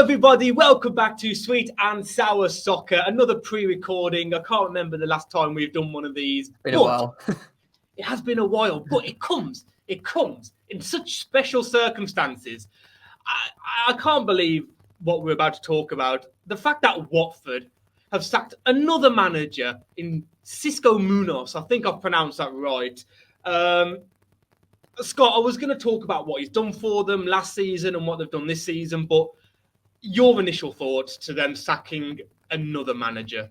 everybody, welcome back to Sweet and Sour Soccer, another pre-recording. I can't remember the last time we've done one of these. Been a while. It has been a while, but it comes in such special circumstances. I can't believe what we're about to talk about. The fact that Watford have sacked another manager in Cisco Munoz. I think I've pronounced that right. Scott, I was going to talk about what he's done for them last season and what they've done this season, but your initial thoughts to them sacking another manager?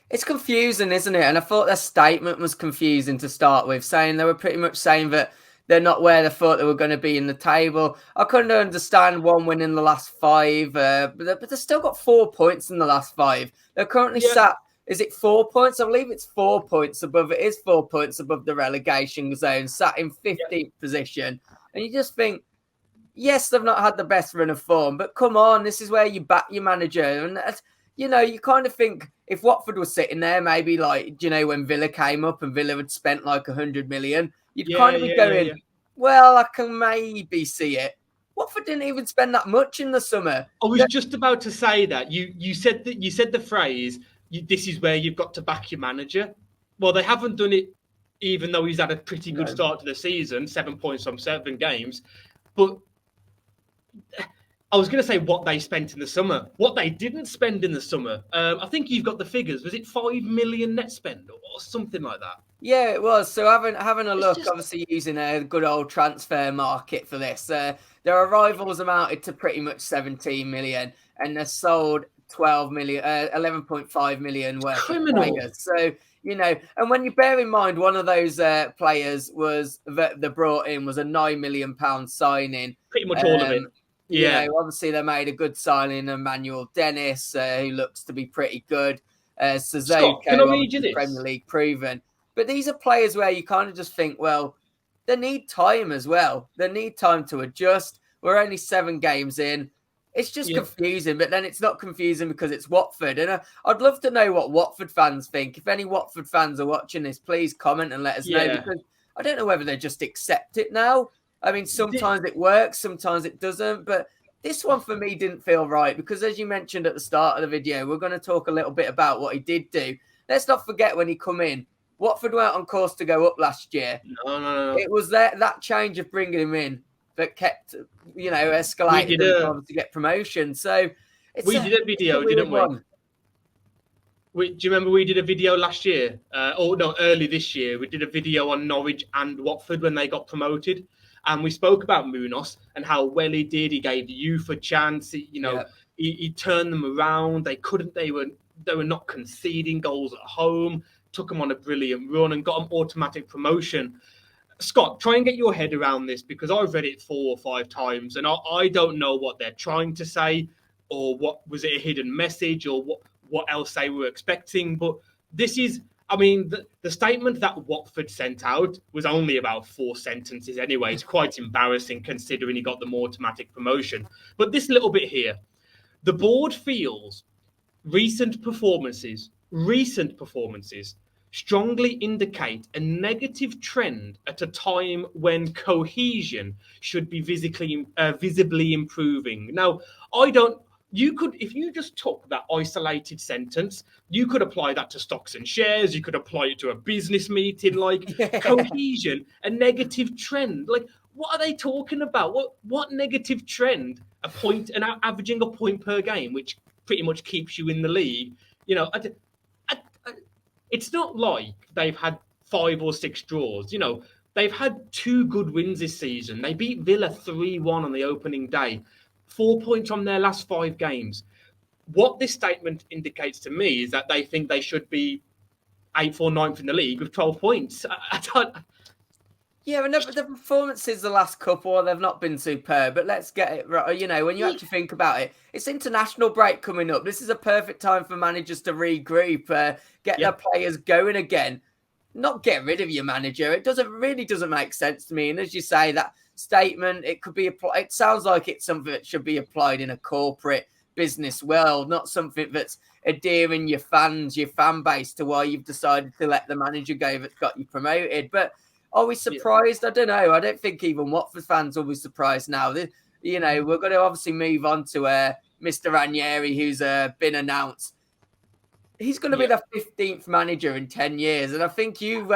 It's confusing, isn't it? And I thought their statement was confusing to start with, saying they were pretty much saying that they're not where they thought they were going to be in the table. I couldn't understand one win in the last five, but they've still got 4 points in the last five. They're currently sat, is it 4 points? I believe it's 4 points above. It is 4 points above the relegation zone, sat in 15th position. And you just think, yes, they've not had the best run of form, but come on, this is where you back your manager. And, you know, you kind of think if Watford was sitting there, maybe like, you know, when Villa came up and Villa had spent like 100 million, you'd kind of be going, well, I can maybe see it. Watford didn't even spend that much in the summer. I was just about to say that. You said the phrase, this is where you've got to back your manager. Well, they haven't done it, even though he's had a pretty good start to the season, 7 points from 7 games. But I was going to say what they spent in the summer. What they didn't spend in the summer, I think you've got the figures. Was it 5 million net spend or something like that? Yeah, it was. So having a look, obviously using a good old transfer market for this, their arrivals amounted to pretty much 17 million, and they sold 11.5 million worth of players. So, you know, and when you bear in mind one of those players was that they brought in was a £9 million signing. Pretty much all of it. Yeah, you know, obviously they made a good signing, Emmanuel Dennis, who looks to be pretty good. Sissoko, Premier League proven. But these are players where you kind of just think, well, they need time as well. They need time to adjust. We're only 7 games in. It's just confusing, but then it's not confusing because it's Watford. And I'd love to know what Watford fans think. If any Watford fans are watching this, please comment and let us know, because I don't know whether they just accept it now. I mean, sometimes it works, sometimes it doesn't. But this one for me didn't feel right because, as you mentioned at the start of the video, we're going to talk a little bit about what he did do. Let's not forget when he come in, Watford weren't on course to go up last year. No. It was that change of bringing him in that kept, you know, escalating them to get promotion. So we did a video, didn't we? Do you remember we did a video last year? Early this year. We did a video on Norwich and Watford when they got promoted. And we spoke about Munoz and how well he did. He gave the youth a chance. He turned them around. They were not conceding goals at home. Took them on a brilliant run and got them automatic promotion. Scott, try and get your head around this because I've read it 4 or 5 times and I don't know what they're trying to say or what was it a hidden message or what else they were expecting. But this is, I mean, the statement that Watford sent out was only about 4 sentences anyway. It's quite embarrassing considering he got them automatic promotion. But this little bit here, the board feels recent performances strongly indicate a negative trend at a time when cohesion should be visibly improving. Now, if you just took that isolated sentence, you could apply that to stocks and shares. You could apply it to a business meeting, like cohesion, a negative trend. Like, what are they talking about? What negative trend? Averaging a point per game, which pretty much keeps you in the league. You know, it's not like they've had 5 or 6 draws. You know, they've had 2 good wins this season. They beat Villa 3-1 on the opening day. 4 points from their last 5 games. What this statement indicates to me is that they think they should be 8th or 9th in the league with 12 points. Yeah, but the performances the last couple, they've not been superb. But let's get it right. You know, when you actually think about it, it's international break coming up. This is a perfect time for managers to regroup, get their players going again. Not get rid of your manager. It really doesn't make sense to me. And as you say, that statement, it could be applied. It sounds like it's something that should be applied in a corporate business world, not something that's adhering your fan base to why you've decided to let the manager go that's got you promoted. But are we surprised? I don't know. I don't think even Watford fans will be surprised now. you know, we're going to obviously move on to Mr. Ranieri, who's been announced. He's going to be the 15th manager in 10 years. And I think you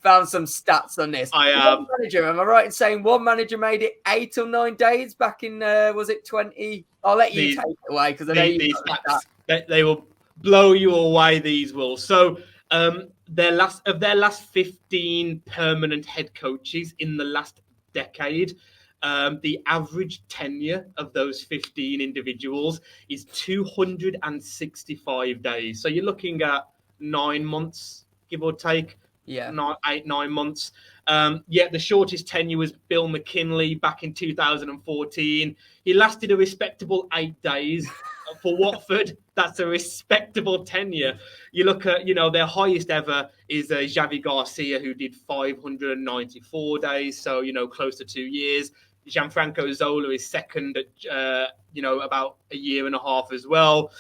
found some stats on this. I am. Manager, am I right in saying one manager made it 8 or 9 days back in, was it 20? I'll let you take it away because I know you got that. They will blow you away, these will. So their last 15 permanent head coaches in the last decade, the average tenure of those 15 individuals is 265 days. So you're looking at 9 months, give or take. Yeah. 9 months. The shortest tenure was Bill McKinley back in 2014. He lasted a respectable 8 days for Watford. That's a respectable tenure. You look at, their highest ever is Xavi Garcia, who did 594 days. So, close to 2 years. Gianfranco Zola is second at, about a year and a half as well.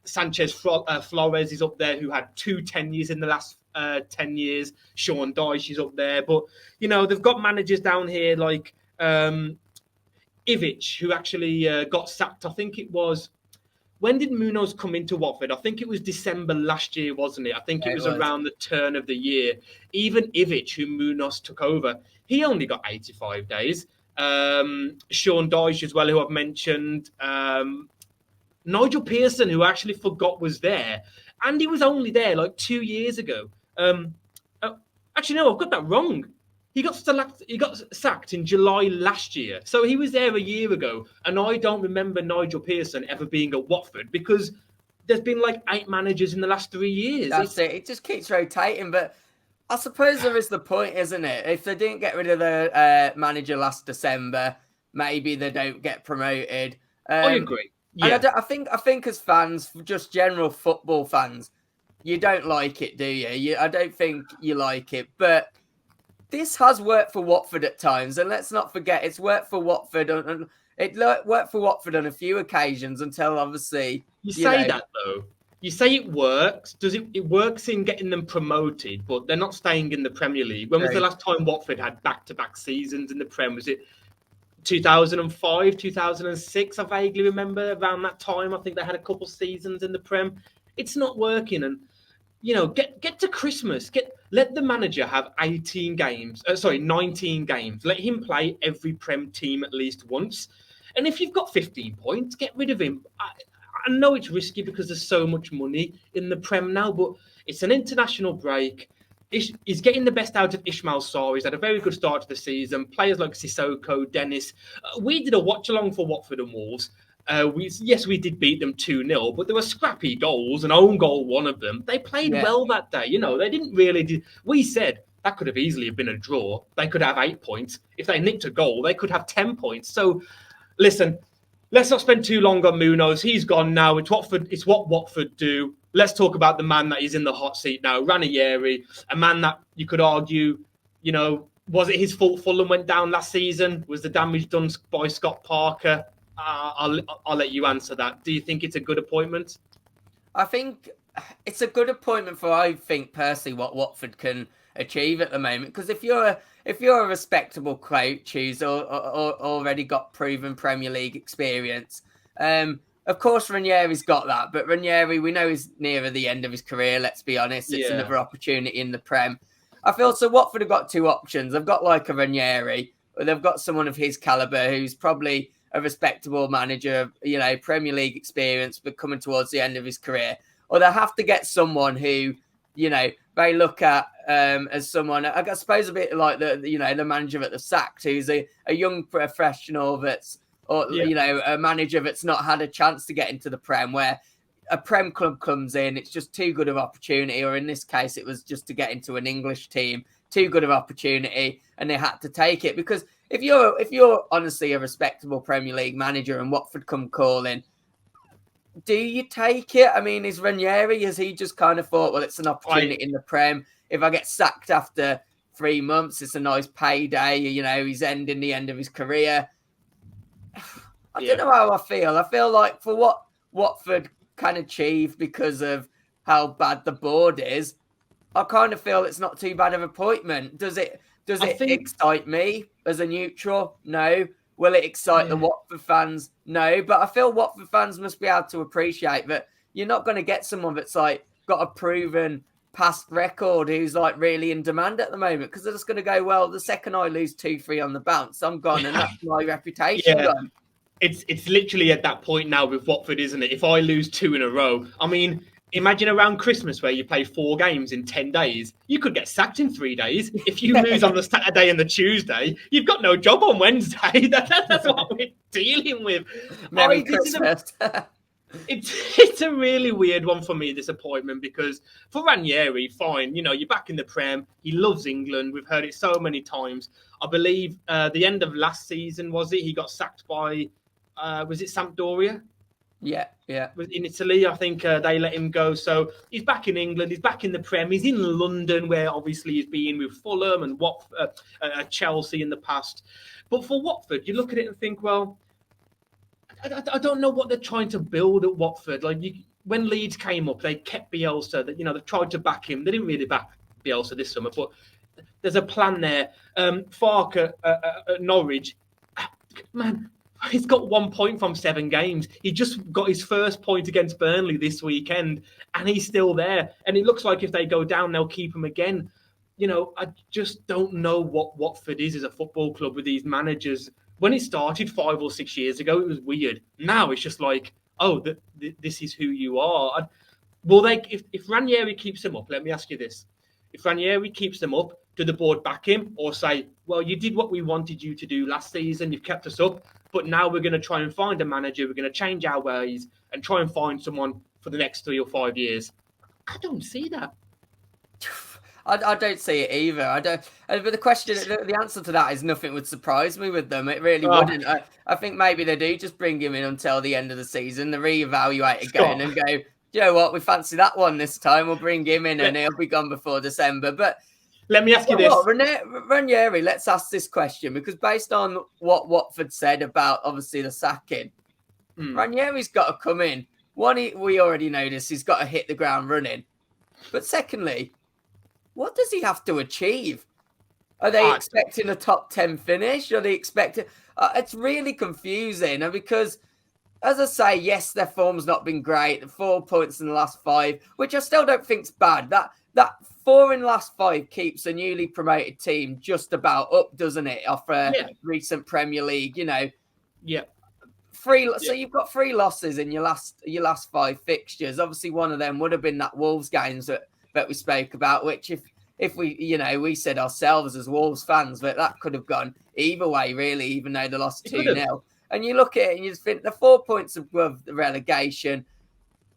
Sanchez Flores is up there, who had 2 tenures in the last 10 years. Sean Dyche is up there. But, they've got managers down here like Ivic, who actually got sacked. I think it was, when did Munoz come into Watford? I think it was December last year, wasn't it? I think it was around the turn of the year. Even Ivic, who Munoz took over, he only got 85 days. Sean Dyche as well, who I've mentioned. Nigel Pearson, who I actually forgot was there. And he was only there like 2 years ago. Actually, no, I've got that wrong. He got sacked in July last year. So he was there a year ago. And I don't remember Nigel Pearson ever being at Watford because there's been like 8 managers in the last 3 years. That's it. It just keeps rotating. But I suppose there is the point, isn't it? If they didn't get rid of the manager last December, maybe they don't get promoted. I agree. Yeah. And I think as fans, just general football fans, you don't like it, do you? I don't think you like it. But this has worked for Watford at times, and let's not forget it's worked for Watford, and it worked for Watford on a few occasions until obviously you say that though. You say it works. Does it? It works in getting them promoted, but they're not staying in the Premier League. When was the last time Watford had back-to-back seasons in the Prem? Was it 2005, 2006? I vaguely remember around that time. I think they had a couple seasons in the Prem. It's not working, and get to Christmas. Let the manager have 19 games. Let him play every Prem team at least once. And if you've got 15 points, get rid of him. I know it's risky because there's so much money in the Prem now, but it's an international break. He's getting the best out of Ismail Sarr. He's had a very good start to the season. Players like Sissoko, Dennis. We did a watch-along for Watford and Wolves. We did beat them 2-0, but there were scrappy goals, an own goal, one of them. They played well that day. They didn't really we said that could have easily been a draw. They could have 8 points. If they nicked a goal, they could have 10 points. So, listen, let's not spend too long on Munoz. He's gone now. It's Watford. It's what Watford do. Let's talk about the man that is in the hot seat now, Ranieri, a man that you could argue, was it his fault Fulham went down last season? Was the damage done by Scott Parker? I'll let you answer that. Do you think it's a good appointment? I think it's a good appointment for, I think personally, what Watford can achieve at the moment. Because if you're a respectable coach who's already got proven Premier League experience, of course Ranieri's got that. But Ranieri, we know he's nearer the end of his career. Let's be honest, it's another opportunity in the Prem. I feel so. Watford have got 2 options. They've got like a Ranieri, or they've got someone of his caliber who's probably a respectable manager, Premier League experience, but coming towards the end of his career. Or they have to get someone who, they look at as someone, I suppose a bit like the manager at the sacked, who's a young professional a manager that's not had a chance to get into the Prem, where a Prem club comes in, it's just too good of opportunity, or in this case, it was just to get into an English team, too good of opportunity, and they had to take it. Because if you're honestly a respectable Premier League manager and Watford come calling, do you take it? I mean, is Ranieri, has he just kind of thought, well, it's an opportunity in the Prem. If I get sacked after 3 months, it's a nice payday. He's ending the end of his career. I don't know how I feel. I feel like for what Watford can achieve because of how bad the board is, I kind of feel it's not too bad of an appointment. Does it excite me as a neutral? No. Will it excite the Watford fans? No, but I feel Watford fans must be able to appreciate that you're not going to get someone that's like got a proven past record who's like really in demand at the moment, because they're just going to go, well, the second I lose 2-3 on the bounce, I'm gone, and that's my reputation gone. It's literally at that point now with Watford, isn't it? If I lose 2 in a row, I mean, imagine around Christmas where you play 4 games in 10 days. You could get sacked in 3 days. If you lose on the Saturday and the Tuesday, you've got no job on Wednesday. That's what we're dealing with. Merry Christmas. It's a really weird one for me, this appointment, because for Ranieri, fine, you're back in the Prem. He loves England. We've heard it so many times. I believe the end of last season, was it? He got sacked by, was it Sampdoria? Yeah. In Italy, I think they let him go. So he's back in England. He's back in the Prem. He's in London, where obviously he's been with Fulham and Chelsea in the past. But for Watford, you look at it and think, well, I don't know what they're trying to build at Watford. Like when Leeds came up, they kept Bielsa. That they've tried to back him. They didn't really back Bielsa this summer, but there's a plan there. Farke at Norwich, man, he's got 1 point from 7 games. He just got his first point against Burnley this weekend, and he's still there. And it looks like if they go down, they'll keep him again. I just don't know what Watford is as a football club with these managers. When it started 5 or 6 years ago, it was weird. Now it's just like, oh, this is who you are. Will they? If Ranieri keeps them up, let me ask you this: if Ranieri keeps them up, do the board back him, or say, well, you did what we wanted you to do last season, you've kept us up, but now we're going to try and find a manager, we're going to change our ways and try and find someone for the next 3 or 5 years? I don't see that. I don't see it either. I don't. But the answer to that is nothing would surprise me with them. It really wouldn't. I think maybe they do just bring him in until the end of the season. They reevaluate again and go, you know what, we fancy that one this time. We'll bring him in and he'll be gone before December. But let me ask you this. Ranieri, let's ask this question, because based on what Watford said about obviously the sacking, Ranieri's got to come in. One, we already know this. He's got to hit the ground running. But secondly, what does he have to achieve? Are they expecting a top 10 finish? Are they expecting... it's really confusing. And because, as I say, yes, their form's not been great. 4 points in the last 5, which I still don't think's bad. That 4 in the last 5 keeps a newly promoted team just about up, doesn't it? Off recent Premier League, Yeah. So you've got 3 losses in your last 5 fixtures. Obviously, one of them would have been that Wolves games that we spoke about, which if we, we said ourselves as Wolves fans that could have gone either way, really, even though they lost 2-0. And you look at it and you just think the 4 points above the relegation,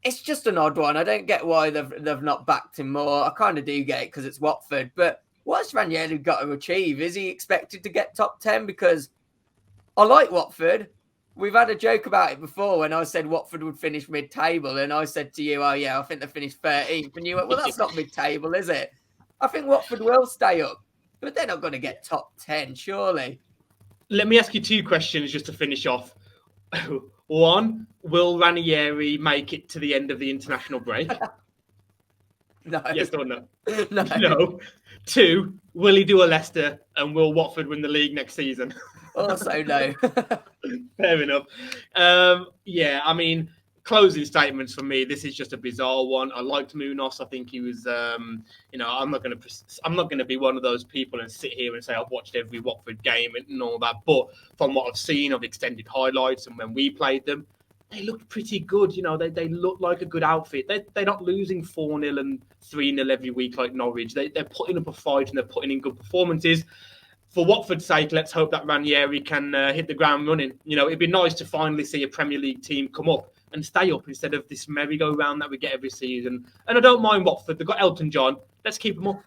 it's just an odd one. I don't get why they've not backed him more. I kind of do get it because it's Watford. But what's Ranieri got to achieve? Is he expected to get top 10? Because I like Watford. We've had a joke about it before when I said Watford would finish mid-table, and I said to you, oh, yeah, I think they finished 13th. And you went, well, that's not mid-table, is it? I think Watford will stay up, but they're not going to get top 10, surely. Let me ask you 2 questions just to finish off. 1, will Ranieri make it to the end of the international break? No. Yes or no? No. 2, will he do a Leicester, and will Watford win the league next season? Also no. Fair enough. I mean, closing statements for me. This is just a bizarre one. I liked Munoz. I think he was. I'm not going to be one of those people and sit here and say I've watched every Watford game and all that. But from what I've seen of extended highlights and when we played them, they looked pretty good. They look like a good outfit. They're not losing 4-0 and 3-0 every week like Norwich. They're putting up a fight and they're putting in good performances. For Watford's sake, let's hope that Ranieri can hit the ground running. It'd be nice to finally see a Premier League team come up and stay up instead of this merry-go-round that we get every season. And I don't mind Watford. They've got Elton John. Let's keep them up.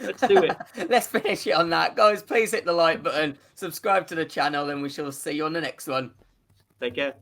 Let's do it. Let's finish it on that. Guys, please hit the like button, subscribe to the channel, and we shall see you on the next one. Take care.